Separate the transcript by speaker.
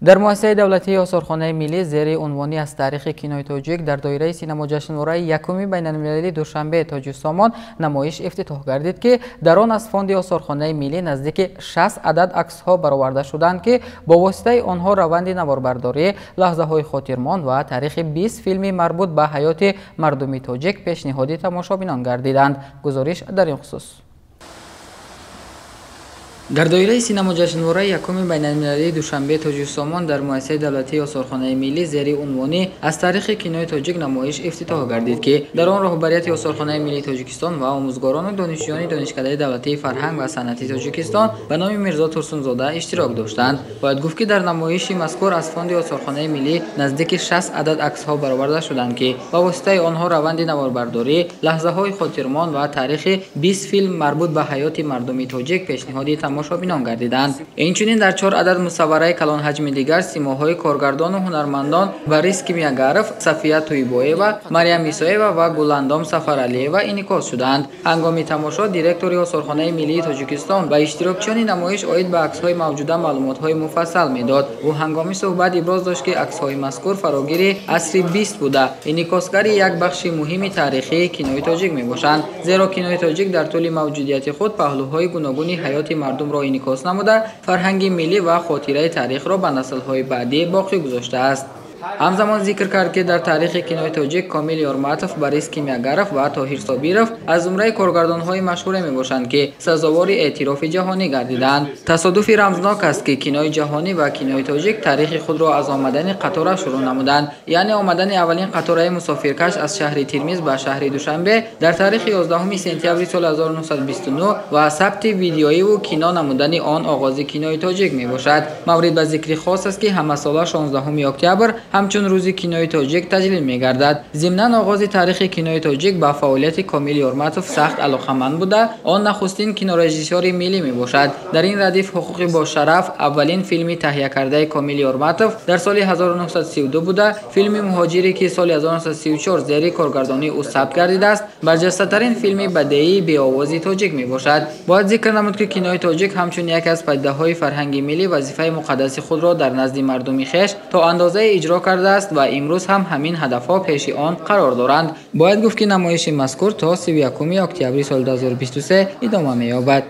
Speaker 1: در مؤسسه دولتی آثارخانه ملی زیر عنوانی از تاریخ کینوی تاجیک در دایره سینما جشنواره یکمی بین‌المللی دوشنبه تاج سامان نمایش افتتاح گردید که در آن از فاند آثارخانه ملی نزدیک 60 عدد عکس‌ها برآورده شدند که با واسطه آنها روند نواربرداری، لحظه‌های خاطرماند و تاریخ 20 فیلمی مربوط به حیات مردمی تاجیک پیشنهادی تماشابینان گردیدند. گزارش در این خصوص. در دایره سینما جشنواره یکم بین‌المللی دوشنبه تاج سامان در مؤسسه دولتی آثارخانه ملی زیر عنوانی از تاریخ کینوی تاجیک نمایش افتتاح گردید که در آن رهبریت آثارخانه ملی تاجیکستان و آموزگاران و دانشجویان دانشکده دولتی فرهنگ و صنعتی تاجیکستان به نام میرزا ترسونزاده اشتراک داشتند. باید گفت که در نمایش مذکور از فاند آثارخانه ملی نزدیک 60 عدد عکس‌ها برآورده شدند که با واسطه آنها روند نواربرداری، لحظه‌های خاطرماند و تاریخ 20 فیلم مربوط به حیات مردمی تاجیک پیشنهادی تماشابینان گردیدند. اینچنین در 4 عدد مصوره کلان حجم دیگر سیماهای کارگردان و هنرمندان باریس کیمیاگارف، صفیه تویبویeva، مریم ایسایeva و گلاندام سفرعلیeva انعکاس شدند. هنگام تماشا دیرکتور آثارخانه ملی تاجیکستان و اشتراکچیان نمایش عاید به عکس‌های موجوده معلومات‌های مفصل میداد. او هنگام صحبت ابراز داشت که عکس‌های مذکور فراگیر عصر 20 بوده، انعکاسگر یک بخش مهم تاریخی کینوی تاجیک میباشند، زیرا کینوی تاجیک در طول موجودیت خود پهلوهای گوناگون حیات مردم را انعکاس نموده، فرهنگ ملی و خاطره تاریخ را به نسل‌های بعدی باقی گذاشته است. همزمان ذکر کرد که در تاریخ کینوی تاجیک کامیل یورماتوف، باریس کیمیاگارف و طاهیر صابیرов از زمره کارگردان‌های مشهور میباشند که سزاوار اعتراف جهانی گردیدند. تصادفی رمزناک است که کینوی جهانی و کینوی تاجیک تاریخ خود را از آمدن قطار شروع نمودند، یعنی آمدن اولین قطار مسافرکش از شهر ترمیز به شهر دوشنبه در تاریخ 11 سپتامبر سال 1929 و ثبت ویدیویی و کینا نمودن آن آغاز کینوی تاجیک میباشد. مورد به ذکر خاص است که همه ساله 16 اکتبر همچون روز کینوی تاجیک تجلیل می‌گردد. ضمناً آغاز تاریخ کینوی تاجیک با فعالیت کامیل یورماتوف سخت علاقه‌مند بوده. آن نخستین کینورژیسور ملی میباشد. در این ردیف حقوق با شرف اولین فیلمی تهیه کرده کامیل یورماتوف در سال 1932 بوده. فیلم مهاجری که سال 1934 زیر کارگردانی او ثبت گردیده است، برجسته‌ترین فیلم بدیعی به آوازی تاجیک میباشد. باید ذکر نمود که کینوی تاجیک همچون یک از پدیده‌های فرهنگی ملی وظیفه مقدس خود را در نزد مردم خویش تا اندازه اجرا کرده است و امروز هم همین هدفها پیش آن قرار دارند. باید گفت که نمایش مذکور تا 31 اکتبر سال 2023 ادامه می‌یابد.